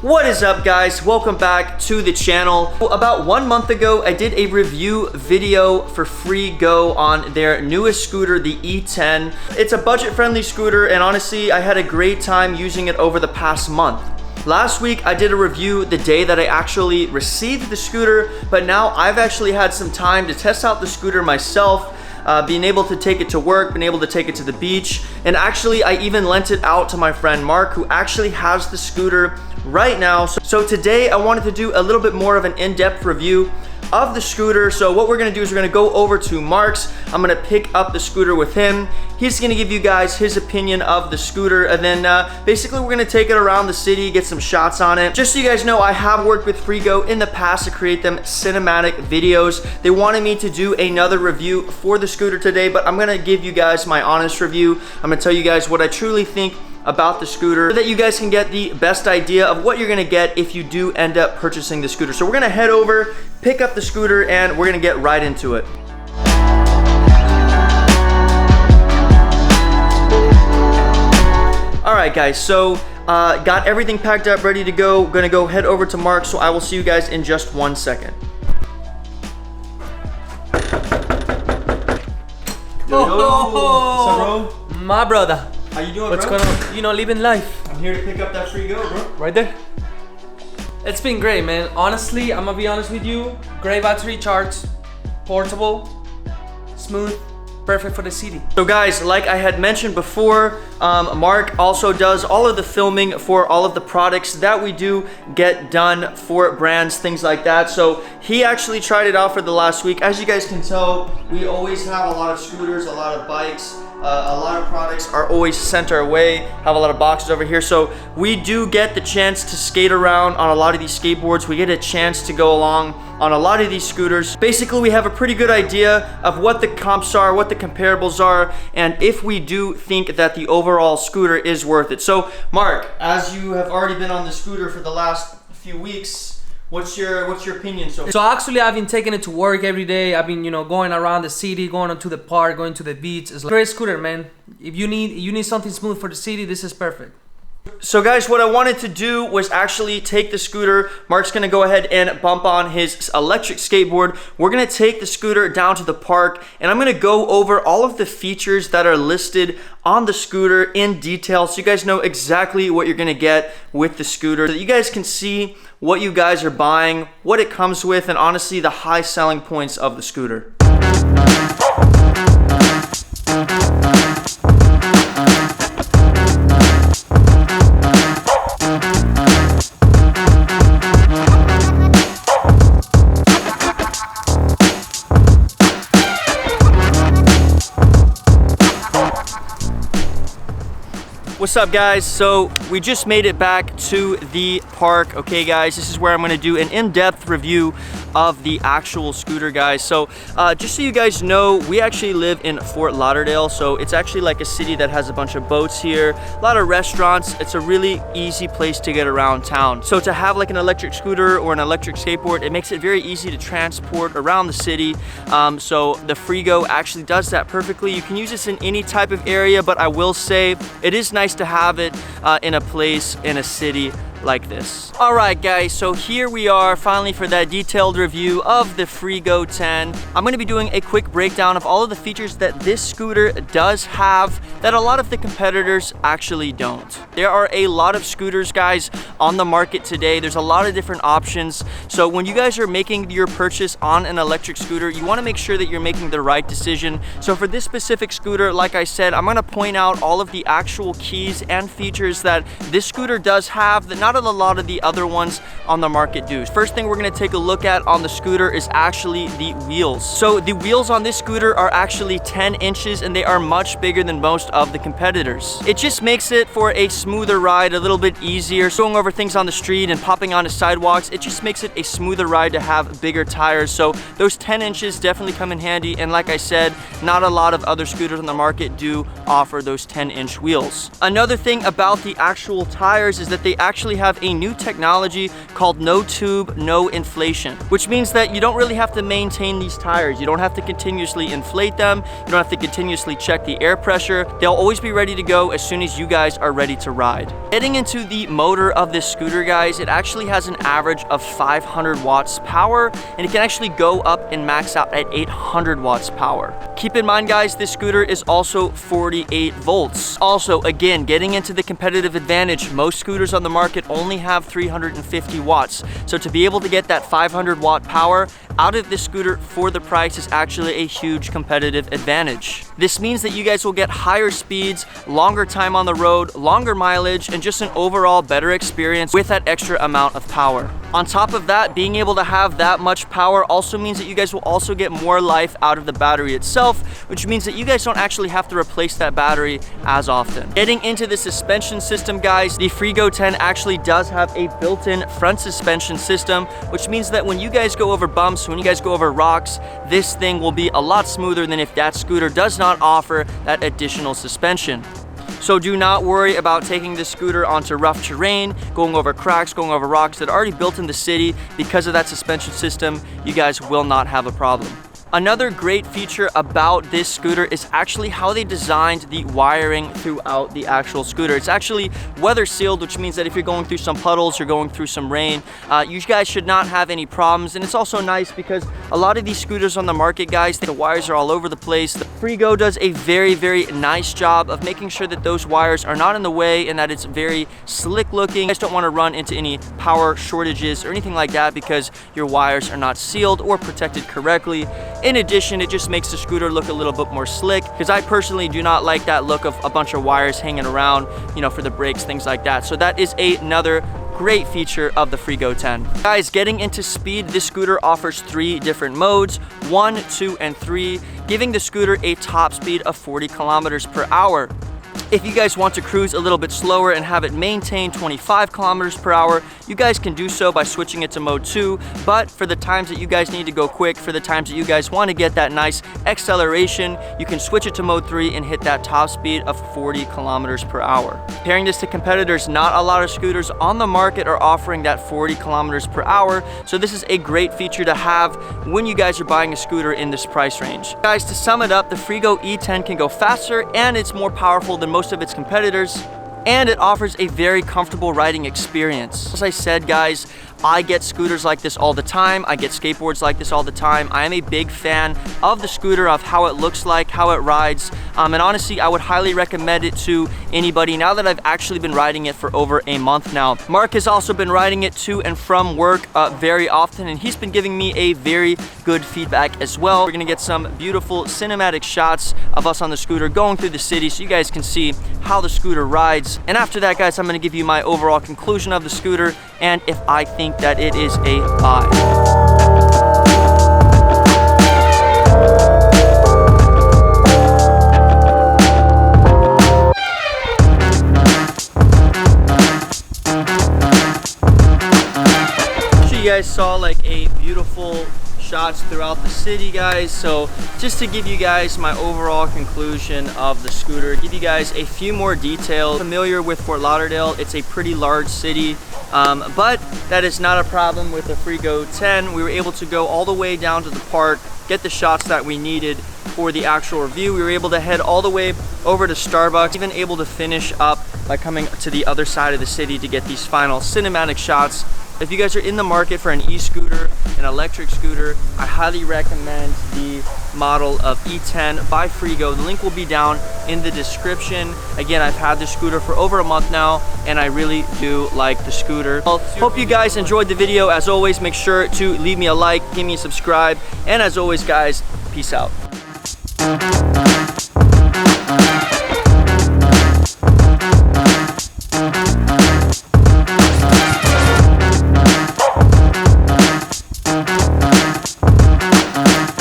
What is up, guys? Welcome back to the channel. About 1 month ago, I did a review video for Freego on their newest scooter, the E10. It's a budget-friendly scooter, and honestly, I had a great time using it over the past month. Last week, I did a review the day that I actually received the scooter, but now I've actually had some time to test out the scooter myself, being able to take it to work, being able to take it to the beach, and actually I even lent it out to my friend Mark, who actually has the scooter right now. So today I wanted to do a little bit more of an in-depth review of the scooter. So what we're gonna do is we're gonna go over to Mark's. I'm gonna pick up the scooter with him. He's gonna give you guys his opinion of the scooter, and then basically we're gonna take it around the city, get some shots on it. Just so you guys know, I have worked with Freego in the past to create them cinematic videos. They wanted me to do another review for the scooter today, but I'm gonna give you guys my honest review. I'm gonna tell you guys what I truly think about the scooter so that you guys can get the best idea of what you're gonna get if you do end up purchasing the scooter. So we're gonna head over, pick up the scooter, and we're gonna get right into it. All right, guys, so got everything packed up, ready to go. Gonna go head over to Mark, so I will see you guys in just 1 second. What's up, bro? My brother. How you doing, What's bro? going on? You know, living life. I'm here to pick up that Freego, bro. Right there. It's been great, man. Honestly, I'm gonna be honest with you. Great battery charge, portable, smooth, perfect for the city. So guys, like I had mentioned before, Mark also does all of the filming for all of the products that we do get done for brands, things like that. So he actually tried it out for the last week. As you guys can tell, we always have a lot of scooters, a lot of bikes, a lot of products are always sent our way, have a lot of boxes over here. So we do get the chance to skate around on a lot of these skateboards. We get a chance to go along on a lot of these scooters. Basically, we have a pretty good idea of what the comps are, what the comparables are, and if we do think that the overall scooter is worth it. So Mark, as you have already been on the scooter for the last few weeks, what's your opinion so far? So actually, I've been taking it to work every day. I've been, going around the city, going to the park, going to the beach. It's like a great scooter, man. If you need something smooth for the city, this is perfect. So guys, what I wanted to do was actually take the scooter. Mark's gonna go ahead and bump on his electric skateboard. We're gonna take the scooter down to the park, and I'm gonna go over all of the features that are listed on the scooter in detail, so you guys know exactly what you're gonna get with the scooter, so that you guys can see what you guys are buying, what it comes with, and honestly the high selling points of the scooter. What's up, guys? So we just made it back to the park. Okay, guys, this is where I'm gonna do an in-depth review of the actual scooter, guys. So just so you guys know, we actually live in Fort Lauderdale, so it's actually like a city that has a bunch of boats here, a lot of restaurants. It's a really easy place to get around town. So to have like an electric scooter or an electric skateboard, it makes it very easy to transport around the city. So the Freego actually does that perfectly. You can use this in any type of area, but I will say it is nice to have it in a place, in a city like this. All right, guys, so here we are finally for that detailed review of the Freego 10. I'm gonna be doing a quick breakdown of all of the features that this scooter does have that a lot of the competitors actually don't. There are a lot of scooters, guys, on the market today. There's a lot of different options. So when you guys are making your purchase on an electric scooter, you wanna make sure that you're making the right decision. So for this specific scooter, like I said, I'm gonna point out all of the actual keys and features that this scooter does have that not a lot of the other ones on the market do. First thing we're gonna take a look at on the scooter is actually the wheels. So the wheels on this scooter are actually 10 inches and they are much bigger than most of the competitors. It just makes it for a smoother ride, a little bit easier. Going over things on the street and popping onto sidewalks, it just makes it a smoother ride to have bigger tires. So those 10 inches definitely come in handy, and like I said, not a lot of other scooters on the market do offer those 10-inch wheels. Another thing about the actual tires is that they actually have a new technology called no tube, no inflation, which means that you don't really have to maintain these tires. You don't have to continuously inflate them. You don't have to continuously check the air pressure. They'll always be ready to go as soon as you guys are ready to ride. Getting into the motor of this scooter, guys, it actually has an average of 500 watts power, and it can actually go up and max out at 800 watts power. Keep in mind, guys, this scooter is also 48 volts. Also, again, getting into the competitive advantage, most scooters on the market only have 350 watts. So to be able to get that 500 watt power out of this scooter for the price is actually a huge competitive advantage. This means that you guys will get higher speeds, longer time on the road, longer mileage, and just an overall better experience with that extra amount of power. On top of that, being able to have that much power also means that you guys will also get more life out of the battery itself, which means that you guys don't actually have to replace that battery as often. Getting into the suspension system, guys, the Freego 10 actually does have a built-in front suspension system, which means that when you guys go over bumps, when you guys go over rocks, this thing will be a lot smoother than if that scooter does not offer that additional suspension. So do not worry about taking this scooter onto rough terrain, going over cracks, going over rocks that are already built in the city. Because of that suspension system, you guys will not have a problem. Another great feature about this scooter is actually how they designed the wiring throughout the actual scooter. It's actually weather sealed, which means that if you're going through some puddles, you're going through some rain, you guys should not have any problems. And it's also nice because a lot of these scooters on the market, guys, the wires are all over the place. The Freego does a very, very nice job of making sure that those wires are not in the way and that it's very slick looking. You guys don't want to run into any power shortages or anything like that because your wires are not sealed or protected correctly. In addition, it just makes the scooter look a little bit more slick, because I personally do not like that look of a bunch of wires hanging around, you know, for the brakes, things like that. So that is another great feature of the Freego 10. Guys, getting into speed, this scooter offers 3 different modes, 1, 2, and 3, giving the scooter a top speed of 40 kilometers per hour. If you guys want to cruise a little bit slower and have it maintain 25 kilometers per hour, you guys can do so by switching it to mode 2. But for the times that you guys need to go quick, for the times that you guys want to get that nice acceleration, you can switch it to mode 3 and hit that top speed of 40 kilometers per hour. Comparing this to competitors, not a lot of scooters on the market are offering that 40 kilometers per hour. So this is a great feature to have when you guys are buying a scooter in this price range. Guys, to sum it up, the Freego E10 can go faster and it's more powerful than most of its competitors, and it offers a very comfortable riding experience. As I said, guys, I get scooters like this all the time. I get skateboards like this all the time. I am a big fan of the scooter, of how it looks like, how it rides, and honestly, I would highly recommend it to anybody now that I've actually been riding it for over a month now. Mark has also been riding it to and from work very often, and he's been giving me a very good feedback as well. We're gonna get some beautiful cinematic shots of us on the scooter going through the city so you guys can see how the scooter rides. And after that, guys, I'm gonna give you my overall conclusion of the scooter and if I think that it is a buy. You guys saw like a beautiful shots throughout the city, guys. So just to give you guys my overall conclusion of the scooter, give you guys a few more details. Familiar with Fort Lauderdale, it's a pretty large city, but that is not a problem with the Freego 10. We were able to go all the way down to the park, get the shots that we needed for the actual review. We were able to head all the way over to Starbucks, even able to finish up by coming to the other side of the city to get these final cinematic shots. If you guys are in the market for an e-scooter, an electric scooter, I highly recommend the model of E10 by Freego. The link will be down in the description. Again, I've had this scooter for over a month now, and I really do like the scooter. Well, hope you guys enjoyed the video. As always, make sure to leave me a like, give me a subscribe, and as always, guys, peace out.